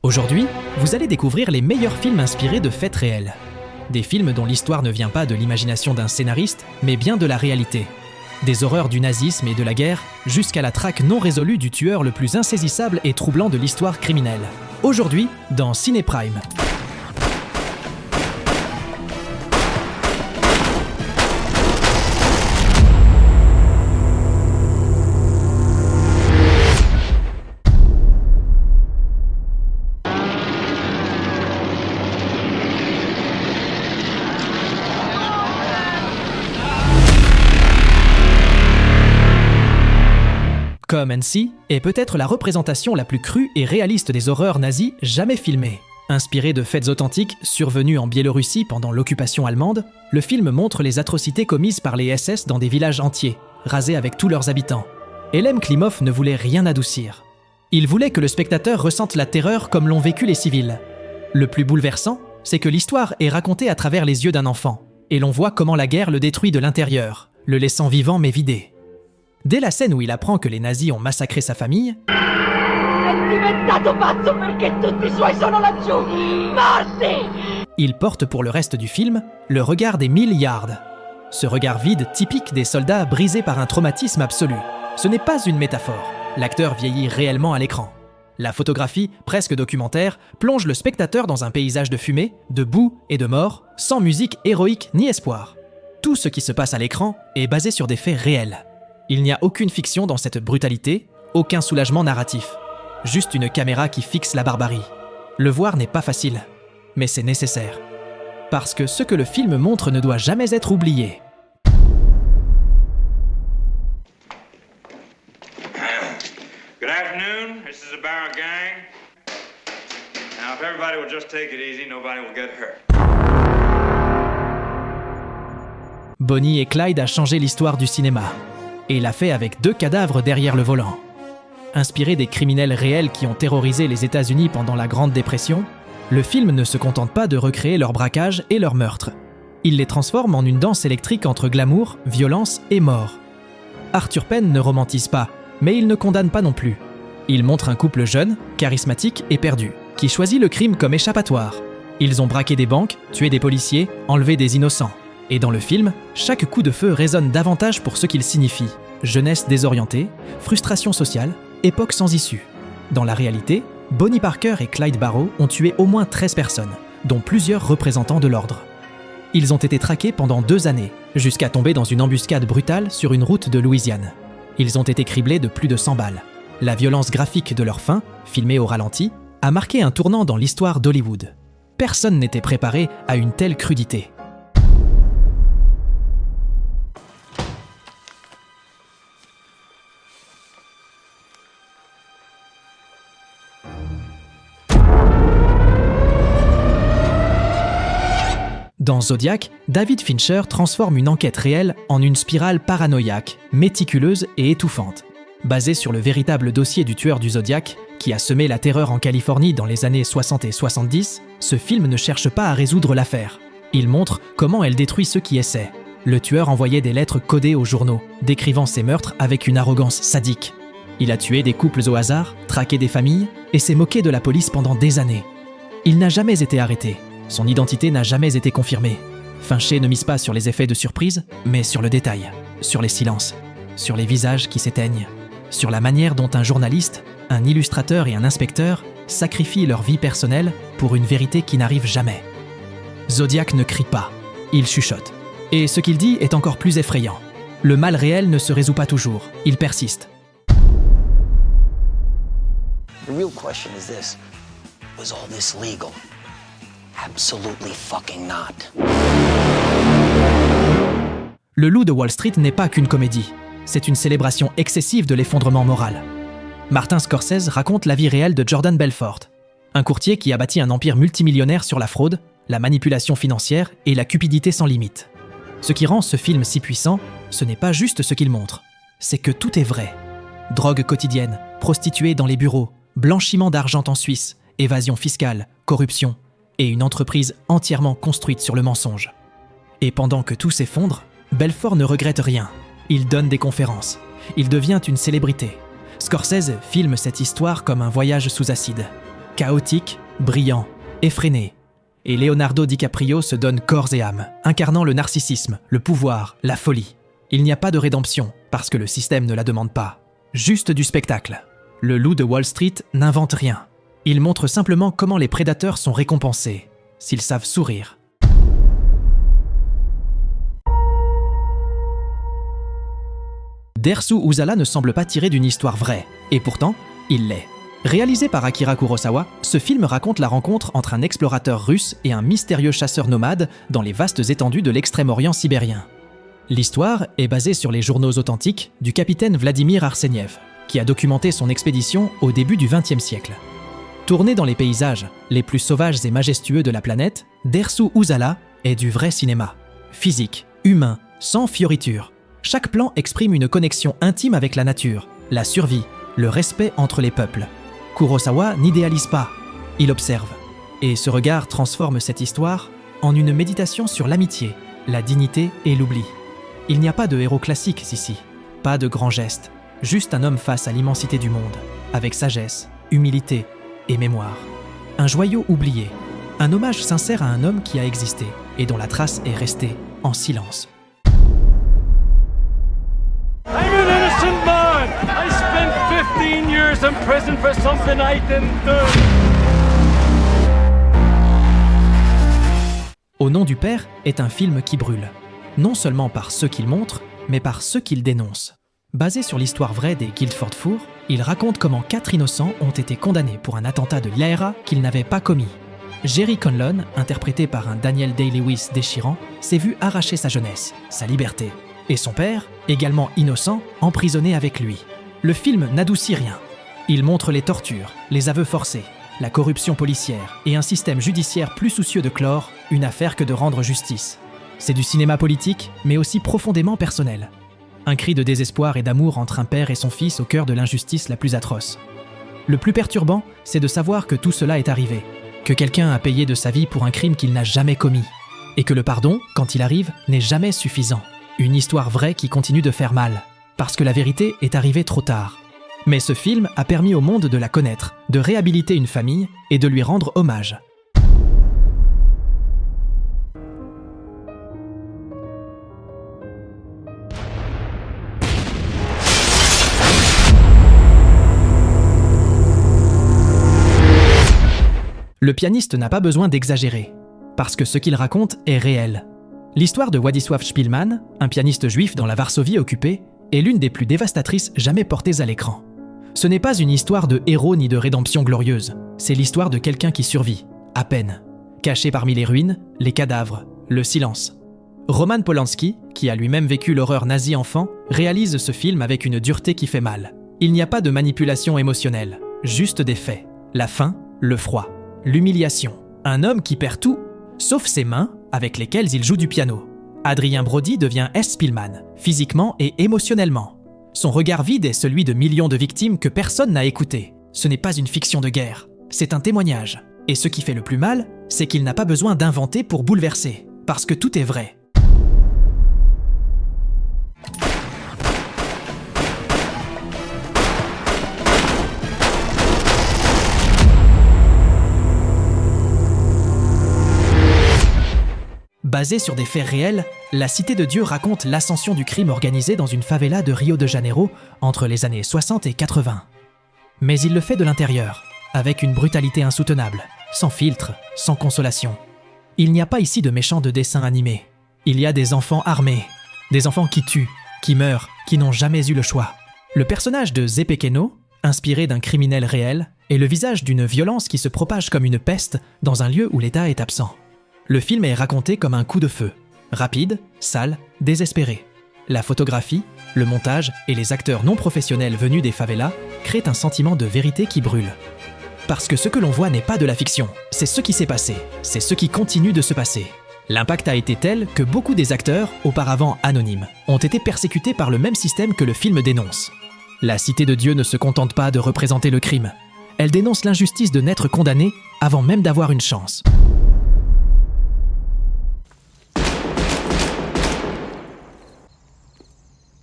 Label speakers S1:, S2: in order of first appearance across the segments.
S1: Aujourd'hui, vous allez découvrir les meilleurs films inspirés de faits réels. Des films dont l'histoire ne vient pas de l'imagination d'un scénariste, mais bien de la réalité. Des horreurs du nazisme et de la guerre, jusqu'à la traque non résolue du tueur le plus insaisissable et troublant de l'histoire criminelle. Aujourd'hui, dans Ciné Prime. Come and See est peut-être la représentation la plus crue et réaliste des horreurs nazies jamais filmées. Inspiré de faits authentiques survenus en Biélorussie pendant l'occupation allemande, le film montre les atrocités commises par les SS dans des villages entiers, rasés avec tous leurs habitants. Elem Klimov ne voulait rien adoucir. Il voulait que le spectateur ressente la terreur comme l'ont vécu les civils. Le plus bouleversant, c'est que l'histoire est racontée à travers les yeux d'un enfant, et l'on voit comment la guerre le détruit de l'intérieur, le laissant vivant mais vidé. Dès la scène où il apprend que les nazis ont massacré sa famille, il porte pour le reste du film le regard des 1000 yards. Ce regard vide typique des soldats brisés par un traumatisme absolu. Ce n'est pas une métaphore. L'acteur vieillit réellement à l'écran. La photographie, presque documentaire, plonge le spectateur dans un paysage de fumée, de boue et de mort, sans musique héroïque ni espoir. Tout ce qui se passe à l'écran est basé sur des faits réels. Il n'y a aucune fiction dans cette brutalité, aucun soulagement narratif. Juste une caméra qui fixe la barbarie. Le voir n'est pas facile, mais c'est nécessaire. Parce que ce que le film montre ne doit jamais être oublié.
S2: Good afternoon, this is the Barrow Gang. Now if everybody will just take it easy, nobody will get hurt.
S1: Bonnie et Clyde a changé l'histoire du cinéma. Et l'a fait avec 2 cadavres derrière le volant. Inspiré des criminels réels qui ont terrorisé les États-Unis pendant la Grande Dépression, le film ne se contente pas de recréer leurs braquages et leurs meurtres. Il les transforme en une danse électrique entre glamour, violence et mort. Arthur Penn ne romantise pas, mais il ne condamne pas non plus. Il montre un couple jeune, charismatique et perdu, qui choisit le crime comme échappatoire. Ils ont braqué des banques, tué des policiers, enlevé des innocents. Et dans le film, chaque coup de feu résonne davantage pour ce qu'il signifie. Jeunesse désorientée, frustration sociale, époque sans issue. Dans la réalité, Bonnie Parker et Clyde Barrow ont tué au moins 13 personnes, dont plusieurs représentants de l'ordre. Ils ont été traqués pendant 2 années, jusqu'à tomber dans une embuscade brutale sur une route de Louisiane. Ils ont été criblés de plus de 100 balles. La violence graphique de leur fin, filmée au ralenti, a marqué un tournant dans l'histoire d'Hollywood. Personne n'était préparé à une telle crudité. Dans Zodiac, David Fincher transforme une enquête réelle en une spirale paranoïaque, méticuleuse et étouffante. Basée sur le véritable dossier du tueur du Zodiac, qui a semé la terreur en Californie dans les années 60 et 70, ce film ne cherche pas à résoudre l'affaire. Il montre comment elle détruit ceux qui essaient. Le tueur envoyait des lettres codées aux journaux, décrivant ses meurtres avec une arrogance sadique. Il a tué des couples au hasard, traqué des familles, et s'est moqué de la police pendant des années. Il n'a jamais été arrêté. Son identité n'a jamais été confirmée. Fincher ne mise pas sur les effets de surprise, mais sur le détail, sur les silences, sur les visages qui s'éteignent, sur la manière dont un journaliste, un illustrateur et un inspecteur sacrifient leur vie personnelle pour une vérité qui n'arrive jamais. Zodiac ne crie pas, il chuchote. Et ce qu'il dit est encore plus effrayant. Le mal réel ne se résout pas toujours, il persiste.
S3: The real question is this: was all this legal? Absolutely fucking not.
S1: Le Loup de Wall Street n'est pas qu'une comédie. C'est une célébration excessive de l'effondrement moral. Martin Scorsese raconte la vie réelle de Jordan Belfort, un courtier qui a bâti un empire multimillionnaire sur la fraude, la manipulation financière et la cupidité sans limite. Ce qui rend ce film si puissant, ce n'est pas juste ce qu'il montre, c'est que tout est vrai. Drogue quotidienne, prostituées dans les bureaux, blanchiment d'argent en Suisse, évasion fiscale, corruption, et une entreprise entièrement construite sur le mensonge. Et pendant que tout s'effondre, Belfort ne regrette rien. Il donne des conférences. Il devient une célébrité. Scorsese filme cette histoire comme un voyage sous acide. chaotique, brillant, effréné. Et Leonardo DiCaprio se donne corps et âme, incarnant le narcissisme, le pouvoir, la folie. Il n'y a pas de rédemption, parce que le système ne la demande pas. Juste du spectacle. Le loup de Wall Street n'invente rien. Il montre simplement comment les prédateurs sont récompensés, s'ils savent sourire. Dersu Uzala ne semble pas tiré d'une histoire vraie, et pourtant, il l'est. Réalisé par Akira Kurosawa, ce film raconte la rencontre entre un explorateur russe et un mystérieux chasseur nomade dans les vastes étendues de l'extrême-orient sibérien. L'histoire est basée sur les journaux authentiques du capitaine Vladimir Arseniev, qui a documenté son expédition au début du XXe siècle. Tourné dans les paysages les plus sauvages et majestueux de la planète, Dersu Uzala est du vrai cinéma. Physique, humain, sans fioritures. Chaque plan exprime une connexion intime avec la nature, la survie, le respect entre les peuples. Kurosawa n'idéalise pas, il observe. Et ce regard transforme cette histoire en une méditation sur l'amitié, la dignité et l'oubli. Il n'y a pas de héros classique ici, pas de grands gestes, juste un homme face à l'immensité du monde, avec sagesse, humilité et mémoire. Un joyau oublié, un hommage sincère à un homme qui a existé et dont la trace est restée en silence.
S4: I'm an innocent man! I spent 15 years in prison for something I didn't do!
S1: Au nom du père est un film qui brûle, non seulement par ceux qu'il montre, mais par ceux qu'il dénonce. Basé sur l'histoire vraie des Guildford Four, il raconte comment 4 innocents ont été condamnés pour un attentat de l'IRA qu'ils n'avaient pas commis. Jerry Conlon, interprété par un Daniel Day-Lewis déchirant, s'est vu arracher sa jeunesse, sa liberté. Et son père, également innocent, emprisonné avec lui. Le film n'adoucit rien. Il montre les tortures, les aveux forcés, la corruption policière et un système judiciaire plus soucieux de clore une affaire que de rendre justice. C'est du cinéma politique, mais aussi profondément personnel. Un cri de désespoir et d'amour entre un père et son fils au cœur de l'injustice la plus atroce. Le plus perturbant, c'est de savoir que tout cela est arrivé, que quelqu'un a payé de sa vie pour un crime qu'il n'a jamais commis, et que le pardon, quand il arrive, n'est jamais suffisant. Une histoire vraie qui continue de faire mal, parce que la vérité est arrivée trop tard. Mais ce film a permis au monde de la connaître, de réhabiliter une famille et de lui rendre hommage. Le pianiste n'a pas besoin d'exagérer, parce que ce qu'il raconte est réel. L'histoire de Władysław Szpilman, un pianiste juif dans la Varsovie occupée, est l'une des plus dévastatrices jamais portées à l'écran. Ce n'est pas une histoire de héros ni de rédemption glorieuse, c'est l'histoire de quelqu'un qui survit, à peine. Caché parmi les ruines, les cadavres, le silence. Roman Polanski, qui a lui-même vécu l'horreur nazie enfant, réalise ce film avec une dureté qui fait mal. Il n'y a pas de manipulation émotionnelle, juste des faits. La faim, le froid, l'humiliation. Un homme qui perd tout, sauf ses mains, avec lesquelles il joue du piano. Adrien Brody devient S. Spillman, physiquement et émotionnellement. Son regard vide est celui de millions de victimes que personne n'a écoutées. Ce n'est pas une fiction de guerre, c'est un témoignage. Et ce qui fait le plus mal, c'est qu'il n'a pas besoin d'inventer pour bouleverser, parce que tout est vrai. Basée sur des faits réels, La Cité de Dieu raconte l'ascension du crime organisé dans une favela de Rio de Janeiro entre les années 60 et 80. Mais il le fait de l'intérieur, avec une brutalité insoutenable, sans filtre, sans consolation. Il n'y a pas ici de méchants de dessins animés. Il y a des enfants armés, des enfants qui tuent, qui meurent, qui n'ont jamais eu le choix. Le personnage de Zé Pequeno, inspiré d'un criminel réel, est le visage d'une violence qui se propage comme une peste dans un lieu où l'État est absent. Le film est raconté comme un coup de feu, rapide, sale, désespéré. La photographie, le montage et les acteurs non professionnels venus des favelas créent un sentiment de vérité qui brûle. Parce que ce que l'on voit n'est pas de la fiction, c'est ce qui s'est passé, c'est ce qui continue de se passer. L'impact a été tel que beaucoup des acteurs, auparavant anonymes, ont été persécutés par le même système que le film dénonce. La Cité de Dieu ne se contente pas de représenter le crime, elle dénonce l'injustice de n'être condamné avant même d'avoir une chance.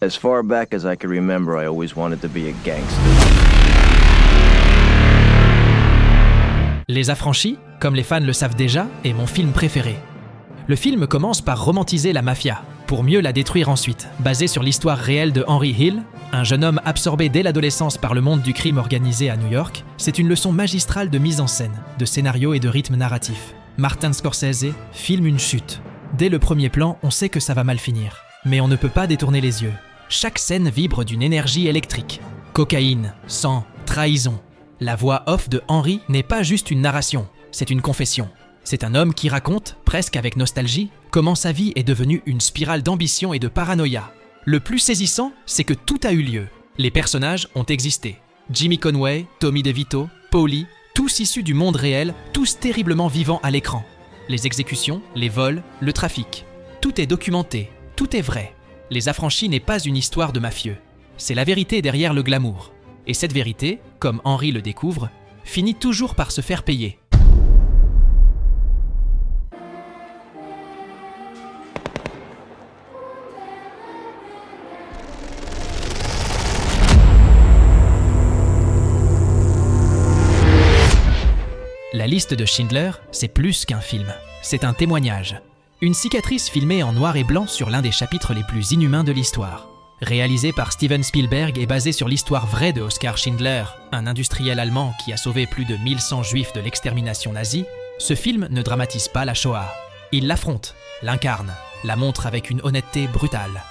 S5: As far back as I can remember, I always wanted to be a gangster.
S1: Les Affranchis, comme les fans le savent déjà, est mon film préféré. Le film commence par romantiser la mafia, pour mieux la détruire ensuite, basé sur l'histoire réelle de Henry Hill, un jeune homme absorbé dès l'adolescence par le monde du crime organisé à New York. C'est une leçon magistrale de mise en scène, de scénario et de rythme narratif. Martin Scorsese filme une chute. Dès le premier plan, on sait que ça va mal finir. Mais on ne peut pas détourner les yeux. Chaque scène vibre d'une énergie électrique. Cocaïne, sang, trahison. La voix off de Henry n'est pas juste une narration, c'est une confession. C'est un homme qui raconte, presque avec nostalgie, comment sa vie est devenue une spirale d'ambition et de paranoïa. Le plus saisissant, c'est que tout a eu lieu. Les personnages ont existé. Jimmy Conway, Tommy DeVito, Paulie, tous issus du monde réel, tous terriblement vivants à l'écran. Les exécutions, les vols, le trafic. Tout est documenté, tout est vrai. Les Affranchis n'est pas une histoire de mafieux. C'est la vérité derrière le glamour. Et cette vérité, comme Henry le découvre, finit toujours par se faire payer. La liste de Schindler, c'est plus qu'un film. C'est un témoignage. Une cicatrice filmée en noir et blanc sur l'un des chapitres les plus inhumains de l'histoire. Réalisé par Steven Spielberg et basé sur l'histoire vraie de Oskar Schindler, un industriel allemand qui a sauvé plus de 1100 juifs de l'extermination nazie, ce film ne dramatise pas la Shoah. Il l'affronte, l'incarne, la montre avec une honnêteté brutale.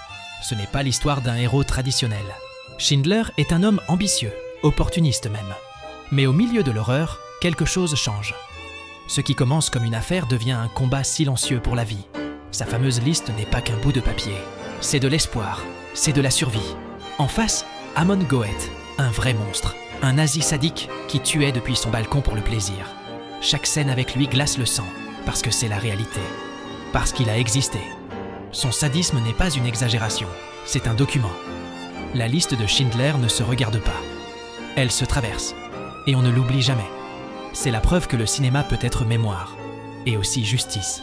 S1: Ce n'est pas l'histoire d'un héros traditionnel. Schindler est un homme ambitieux, opportuniste même. Mais au milieu de l'horreur, quelque chose change. Ce qui commence comme une affaire devient un combat silencieux pour la vie. Sa fameuse liste n'est pas qu'un bout de papier. C'est de l'espoir, c'est de la survie. En face, Amon Goeth, un vrai monstre, un nazi sadique qui tuait depuis son balcon pour le plaisir. Chaque scène avec lui glace le sang, parce que c'est la réalité, parce qu'il a existé. Son sadisme n'est pas une exagération, c'est un document. La liste de Schindler ne se regarde pas. Elle se traverse, et on ne l'oublie jamais. C'est la preuve que le cinéma peut être mémoire, et aussi justice.